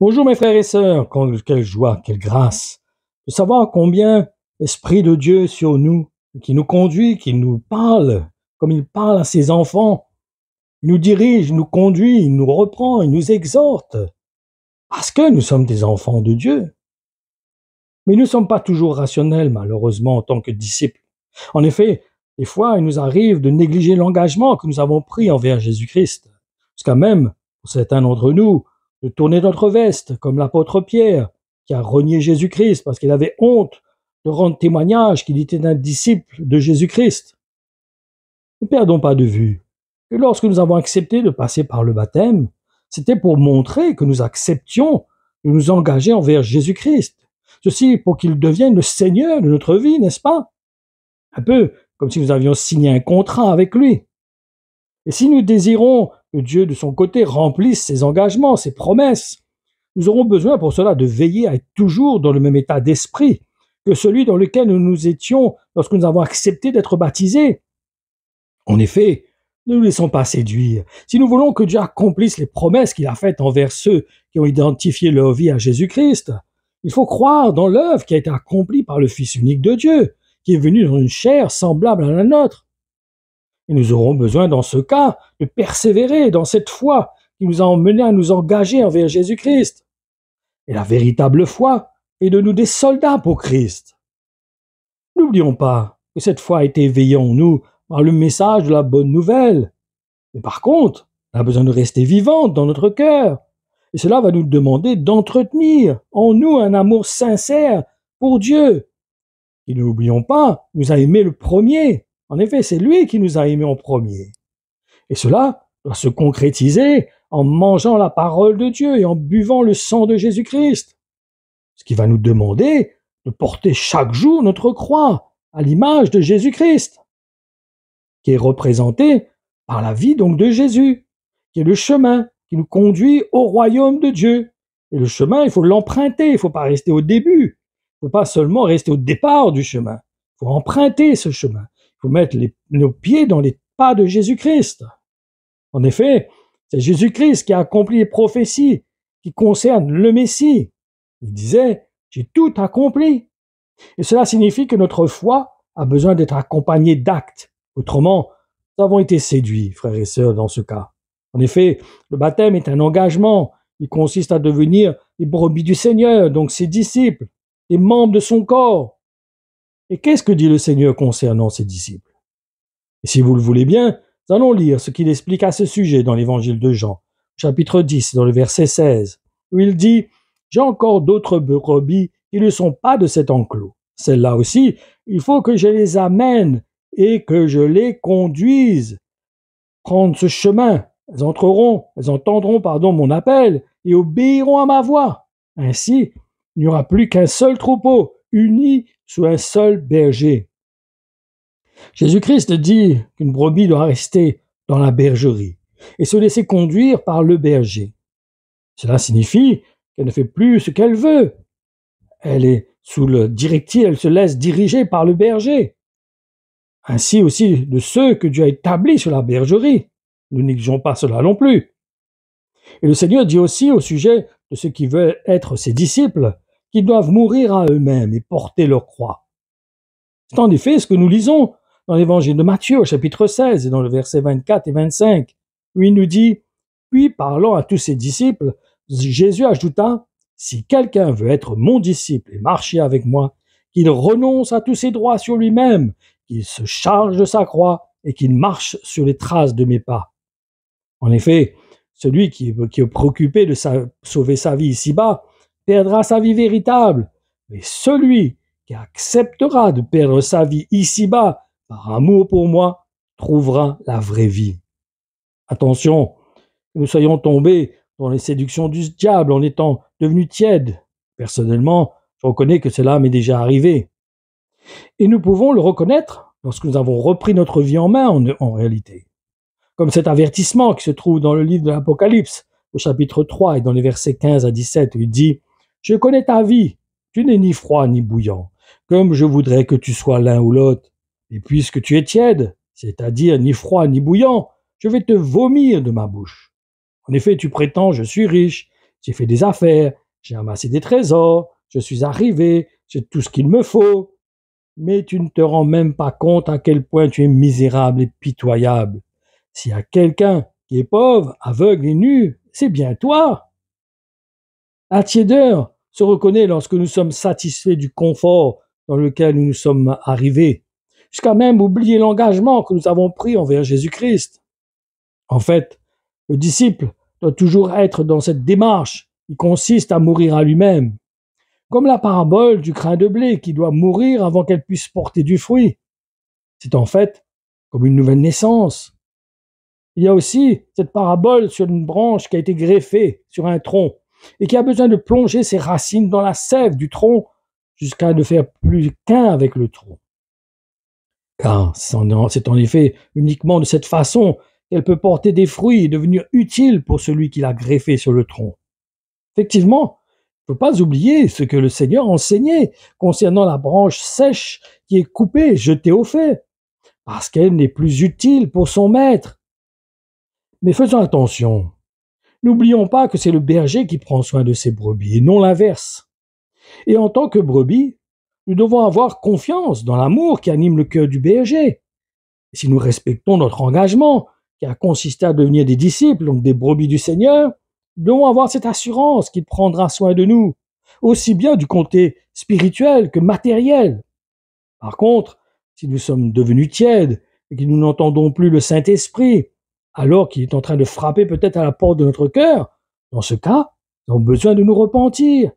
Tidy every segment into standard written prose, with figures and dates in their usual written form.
Bonjour mes frères et sœurs, quelle joie, quelle grâce de savoir combien l'Esprit de Dieu est sur nous, qui nous conduit, qui nous parle comme il parle à ses enfants. Il nous dirige, il nous conduit, il nous reprend, il nous exhorte, parce que nous sommes des enfants de Dieu. Mais nous ne sommes pas toujours rationnels, malheureusement, en tant que disciples. En effet, des fois, il nous arrive de négliger l'engagement que nous avons pris envers Jésus-Christ, jusqu'à même, pour certains d'entre nous, de tourner notre veste, comme l'apôtre Pierre, qui a renié Jésus-Christ parce qu'il avait honte de rendre témoignage qu'il était un disciple de Jésus-Christ. Ne perdons pas de vue que lorsque nous avons accepté de passer par le baptême, c'était pour montrer que nous acceptions de nous engager envers Jésus-Christ. Ceci pour qu'il devienne le Seigneur de notre vie, n'est-ce pas? Un peu comme si nous avions signé un contrat avec lui. Et si nous désirons que Dieu, de son côté, remplisse ses engagements, ses promesses, nous aurons besoin pour cela de veiller à être toujours dans le même état d'esprit que celui dans lequel nous étions lorsque nous avons accepté d'être baptisés. En effet, ne nous laissons pas séduire. Si nous voulons que Dieu accomplisse les promesses qu'il a faites envers ceux qui ont identifié leur vie à Jésus-Christ, il faut croire dans l'œuvre qui a été accomplie par le Fils unique de Dieu, qui est venu dans une chair semblable à la nôtre. Et nous aurons besoin, dans ce cas, de persévérer dans cette foi qui nous a emmenés à nous engager envers Jésus-Christ. Et la véritable foi est de nous des soldats pour Christ. N'oublions pas que cette foi a été éveillée en nous par le message de la bonne nouvelle. Mais par contre, elle a besoin de rester vivante dans notre cœur. Et cela va nous demander d'entretenir en nous un amour sincère pour Dieu. Et n'oublions pas, nous a aimés le premier. En effet, c'est lui qui nous a aimés en premier. Et cela doit se concrétiser en mangeant la parole de Dieu et en buvant le sang de Jésus-Christ. Ce qui va nous demander de porter chaque jour notre croix à l'image de Jésus-Christ, qui est représenté par la vie donc de Jésus, qui est le chemin qui nous conduit au royaume de Dieu. Et le chemin, il faut l'emprunter, il ne faut pas rester au début, il ne faut pas seulement rester au départ du chemin, il faut emprunter ce chemin, il faut mettre nos pieds dans les pas de Jésus-Christ. En effet, c'est Jésus-Christ qui a accompli les prophéties qui concernent le Messie. Il disait, j'ai tout accompli. Et cela signifie que notre foi a besoin d'être accompagnée d'actes. Autrement, nous avons été séduits, frères et sœurs, dans ce cas. En effet, le baptême est un engagement. Il consiste à devenir les brebis du Seigneur, donc ses disciples, les membres de son corps. Et qu'est-ce que dit le Seigneur concernant ses disciples? Et si vous le voulez bien, nous allons lire ce qu'il explique à ce sujet dans l'évangile de Jean, chapitre 10, dans le verset 16, où il dit « J'ai encore d'autres brebis qui ne sont pas de cet enclos. Celles-là aussi, il faut que je les amène et que je les conduise. Prendre ce chemin, elles entendront mon appel et obéiront à ma voix. Ainsi, il n'y aura plus qu'un seul troupeau, uni sous un seul berger. » Jésus-Christ dit qu'une brebis doit rester dans la bergerie et se laisser conduire par le berger. Cela signifie qu'elle ne fait plus ce qu'elle veut. Elle est sous le directive, elle se laisse diriger par le berger. Ainsi aussi de ceux que Dieu a établis sur la bergerie. Nous négligeons pas cela non plus. Et le Seigneur dit aussi au sujet de ceux qui veulent être ses disciples qu'ils doivent mourir à eux-mêmes et porter leur croix. C'est en effet ce que nous lisons dans l'évangile de Matthieu, au chapitre 16, et dans le verset 24 et 25, où il nous dit « Puis, parlant à tous ses disciples, Jésus ajouta « Si quelqu'un veut être mon disciple et marcher avec moi, qu'il renonce à tous ses droits sur lui-même, qu'il se charge de sa croix et qu'il marche sur les traces de mes pas. » En effet, celui qui est préoccupé de sauver sa vie ici-bas perdra sa vie véritable, mais celui qui acceptera de perdre sa vie ici-bas par amour pour moi, trouvera la vraie vie. Attention, que nous soyons tombés dans les séductions du diable en étant devenus tièdes. Personnellement, je reconnais que cela m'est déjà arrivé. Et nous pouvons le reconnaître lorsque nous avons repris notre vie en main en réalité. Comme cet avertissement qui se trouve dans le livre de l'Apocalypse, au chapitre 3 et dans les versets 15 à 17, où il dit « Je connais ta vie, tu n'es ni froid ni bouillant, comme je voudrais que tu sois l'un ou l'autre. Et puisque tu es tiède, c'est-à-dire ni froid ni bouillant, je vais te vomir de ma bouche. En effet, tu prétends, je suis riche, j'ai fait des affaires, j'ai amassé des trésors, je suis arrivé, j'ai tout ce qu'il me faut. Mais tu ne te rends même pas compte à quel point tu es misérable et pitoyable. S'il y a quelqu'un qui est pauvre, aveugle et nu, c'est bien toi. La tiédeur se reconnaît lorsque nous sommes satisfaits du confort dans lequel nous nous sommes arrivés, jusqu'à même oublier l'engagement que nous avons pris envers Jésus-Christ. En fait, le disciple doit toujours être dans cette démarche qui consiste à mourir à lui-même, comme la parabole du grain de blé qui doit mourir avant qu'elle puisse porter du fruit. C'est en fait comme une nouvelle naissance. Il y a aussi cette parabole sur une branche qui a été greffée sur un tronc et qui a besoin de plonger ses racines dans la sève du tronc jusqu'à ne faire plus qu'un avec le tronc. Car c'est en effet uniquement de cette façon qu'elle peut porter des fruits et devenir utile pour celui qui l'a greffée sur le tronc. Effectivement, il ne faut pas oublier ce que le Seigneur enseignait concernant la branche sèche qui est coupée et jetée au feu, parce qu'elle n'est plus utile pour son maître. Mais faisons attention. N'oublions pas que c'est le berger qui prend soin de ses brebis et non l'inverse. Et en tant que brebis, nous devons avoir confiance dans l'amour qui anime le cœur du berger. Et si nous respectons notre engagement, qui a consisté à devenir des disciples, donc des brebis du Seigneur, nous devons avoir cette assurance qu'il prendra soin de nous, aussi bien du côté spirituel que matériel. Par contre, si nous sommes devenus tièdes et que nous n'entendons plus le Saint-Esprit, alors qu'il est en train de frapper peut-être à la porte de notre cœur, dans ce cas, nous avons besoin de nous repentir.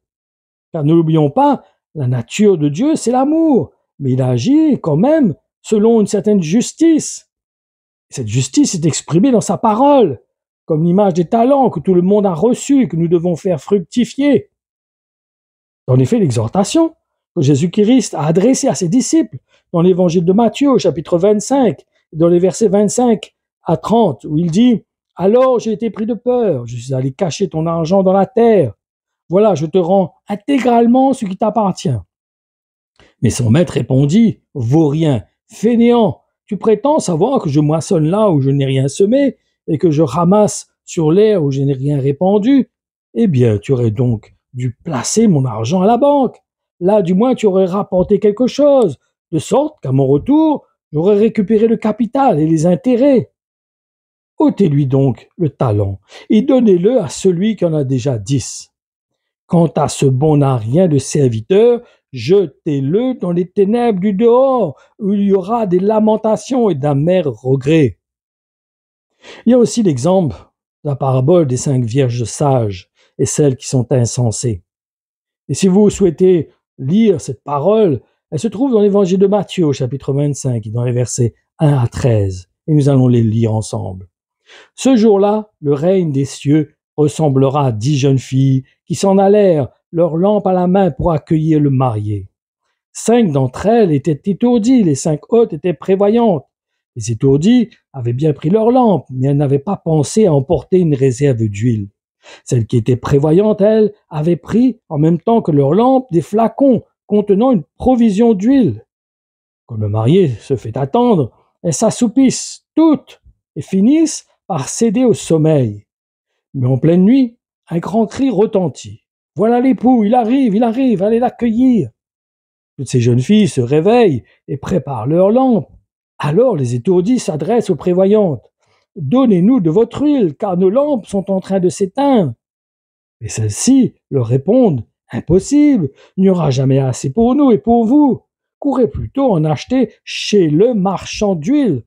Car ne l'oublions pas, la nature de Dieu, c'est l'amour, mais il agit quand même selon une certaine justice. Cette justice est exprimée dans sa parole, comme l'image des talents que tout le monde a reçus et que nous devons faire fructifier. En effet, l'exhortation que Jésus-Christ a adressée à ses disciples dans l'évangile de Matthieu, au chapitre 25, dans les versets 25 à 30, où il dit « Alors j'ai été pris de peur, je suis allé cacher ton argent dans la terre. Voilà, je te rends intégralement ce qui t'appartient. » Mais son maître répondit « Vaurien, fainéant, tu prétends savoir que je moissonne là où je n'ai rien semé et que je ramasse sur l'air où je n'ai rien répandu? Eh bien, tu aurais donc dû placer mon argent à la banque. Là, du moins, tu aurais rapporté quelque chose, de sorte qu'à mon retour, j'aurais récupéré le capital et les intérêts. Ôtez-lui donc le talent et donnez-le à celui qui en a déjà 10. Quant à ce bon à rien de serviteur, jetez-le dans les ténèbres du dehors, où il y aura des lamentations et d'amers regrets. » Il y a aussi l'exemple de la parabole des 5 vierges sages et celles qui sont insensées. Et si vous souhaitez lire cette parole, elle se trouve dans l'évangile de Matthieu, au chapitre 25, dans les versets 1 à 13, et nous allons les lire ensemble. Ce jour-là, le règne des cieux ressemblera à 10 jeunes filles qui s'en allèrent, leur lampe à la main pour accueillir le marié. 5 d'entre elles étaient étourdies, les 5 autres étaient prévoyantes. Les étourdies avaient bien pris leur lampe, mais elles n'avaient pas pensé à emporter une réserve d'huile. Celles qui étaient prévoyantes, elles, avaient pris, en même temps que leur lampe, des flacons contenant une provision d'huile. Quand le marié se fait attendre, elles s'assoupissent toutes et finissent par céder au sommeil. Mais en pleine nuit, un grand cri retentit. « Voilà l'époux, il arrive, allez l'accueillir !» Toutes ces jeunes filles se réveillent et préparent leurs lampes. Alors les étourdies s'adressent aux prévoyantes. « Donnez-nous de votre huile, car nos lampes sont en train de s'éteindre. » Et celles-ci leur répondent « Impossible, il n'y aura jamais assez pour nous et pour vous. Courez plutôt en acheter chez le marchand d'huile. »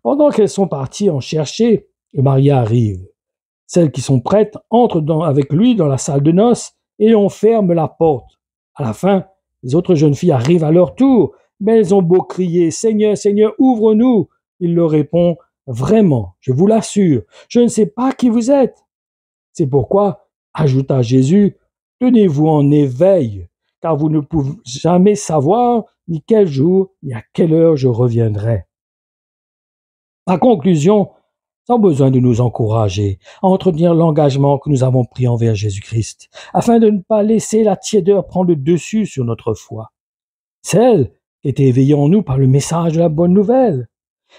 Pendant qu'elles sont parties en chercher, le marié arrive. Celles qui sont prêtes entrent avec lui dans la salle de noces et on ferme la porte. À la fin, les autres jeunes filles arrivent à leur tour, mais elles ont beau crier « Seigneur, Seigneur, ouvre-nous !» Il leur répond « Vraiment, je vous l'assure, je ne sais pas qui vous êtes. » C'est pourquoi, ajouta Jésus, « Tenez-vous en éveil, car vous ne pouvez jamais savoir ni quel jour ni à quelle heure je reviendrai. » En conclusion, sans besoin de nous encourager à entretenir l'engagement que nous avons pris envers Jésus-Christ, afin de ne pas laisser la tiédeur prendre le dessus sur notre foi. Celle qui est éveillée en nous par le message de la bonne nouvelle.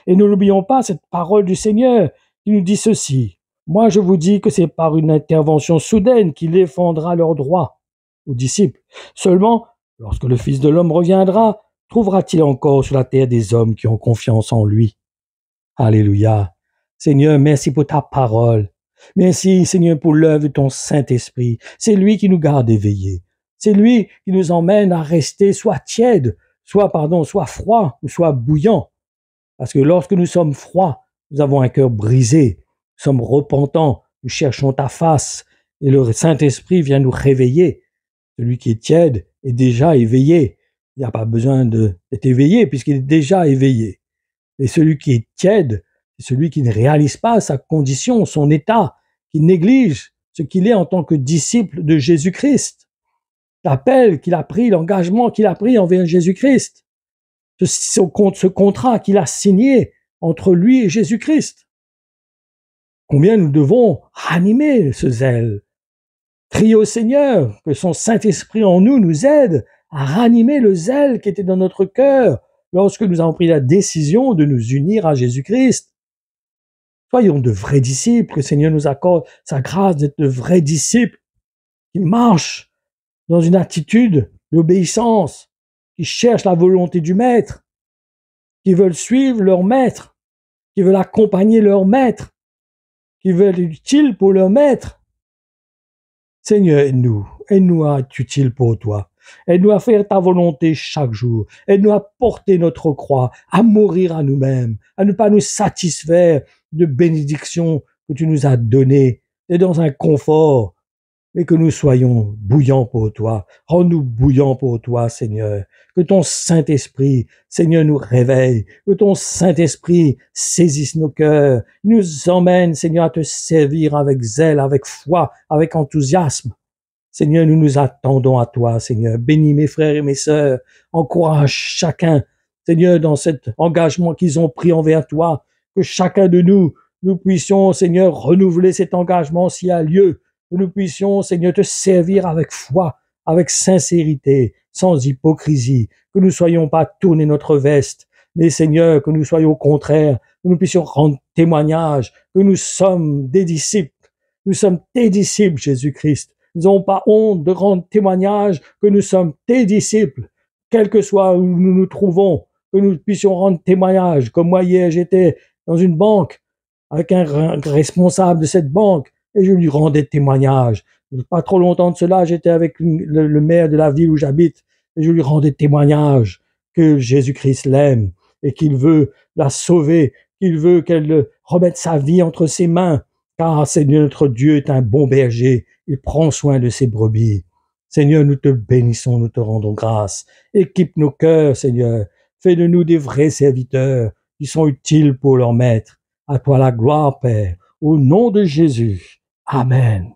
Et ne l'oublions pas cette parole du Seigneur qui nous dit ceci. « Moi, je vous dis que c'est par une intervention soudaine qu'il défendra leurs droits aux disciples. Seulement, lorsque le Fils de l'homme reviendra, trouvera-t-il encore sur la terre des hommes qui ont confiance en lui? Alléluia. Seigneur, merci pour ta parole. Merci, Seigneur, pour l'œuvre de ton Saint-Esprit. C'est lui qui nous garde éveillés. C'est lui qui nous emmène à rester soit tiède, soit froid ou soit bouillant. Parce que lorsque nous sommes froids, nous avons un cœur brisé, nous sommes repentants, nous cherchons ta face et le Saint-Esprit vient nous réveiller. Celui qui est tiède est déjà éveillé. Il n'y a pas besoin d'être éveillé puisqu'il est déjà éveillé. Et celui qui est tiède, c'est celui qui ne réalise pas sa condition, son état, qui néglige ce qu'il est en tant que disciple de Jésus-Christ. L'appel qu'il a pris, l'engagement qu'il a pris envers Jésus-Christ. Ce contrat qu'il a signé entre lui et Jésus-Christ. Combien nous devons ranimer ce zèle. Crier au Seigneur que son Saint-Esprit en nous aide à ranimer le zèle qui était dans notre cœur lorsque nous avons pris la décision de nous unir à Jésus-Christ. Soyons de vrais disciples, que le Seigneur nous accorde sa grâce d'être de vrais disciples qui marchent dans une attitude d'obéissance, qui cherchent la volonté du Maître, qui veulent suivre leur Maître, qui veulent accompagner leur Maître, qui veulent être utiles pour leur Maître. Seigneur, aide-nous à être utiles pour toi. Aide-nous à faire ta volonté chaque jour. Aide-nous à porter notre croix, à mourir à nous-mêmes, à ne pas nous satisfaire de bénédictions que tu nous as données, et dans un confort, mais que nous soyons bouillants pour toi. Rends-nous bouillants pour toi, Seigneur. Que ton Saint-Esprit, Seigneur, nous réveille. Que ton Saint-Esprit saisisse nos cœurs. Nous emmène, Seigneur, à te servir avec zèle, avec foi, avec enthousiasme. Seigneur, nous nous attendons à toi, Seigneur. Bénis mes frères et mes sœurs. Encourage chacun, Seigneur, dans cet engagement qu'ils ont pris envers toi. Que chacun de nous puissions, Seigneur, renouveler cet engagement s'il y a lieu. Que nous puissions, Seigneur, te servir avec foi, avec sincérité, sans hypocrisie. Que nous ne soyons pas tourner notre veste, mais Seigneur, que nous soyons au contraire, que nous puissions rendre témoignage, que nous sommes des disciples. Nous sommes tes disciples, Jésus-Christ. Nous n'avons pas honte de rendre témoignage que nous sommes tes disciples, quel que soit où nous nous trouvons, que nous puissions rendre témoignage. Comme moi hier, j'étais dans une banque avec un responsable de cette banque et je lui rendais témoignage. Pas trop longtemps de cela, j'étais avec le maire de la ville où j'habite et je lui rendais témoignage que Jésus-Christ l'aime et qu'il veut la sauver, qu'il veut qu'elle remette sa vie entre ses mains, car Seigneur, notre Dieu est un bon berger, il prend soin de ses brebis. Seigneur, nous te bénissons, nous te rendons grâce. Équipe nos cœurs, Seigneur. Fais de nous des vrais serviteurs qui sont utiles pour leur maître. À toi la gloire, Père, au nom de Jésus. Amen.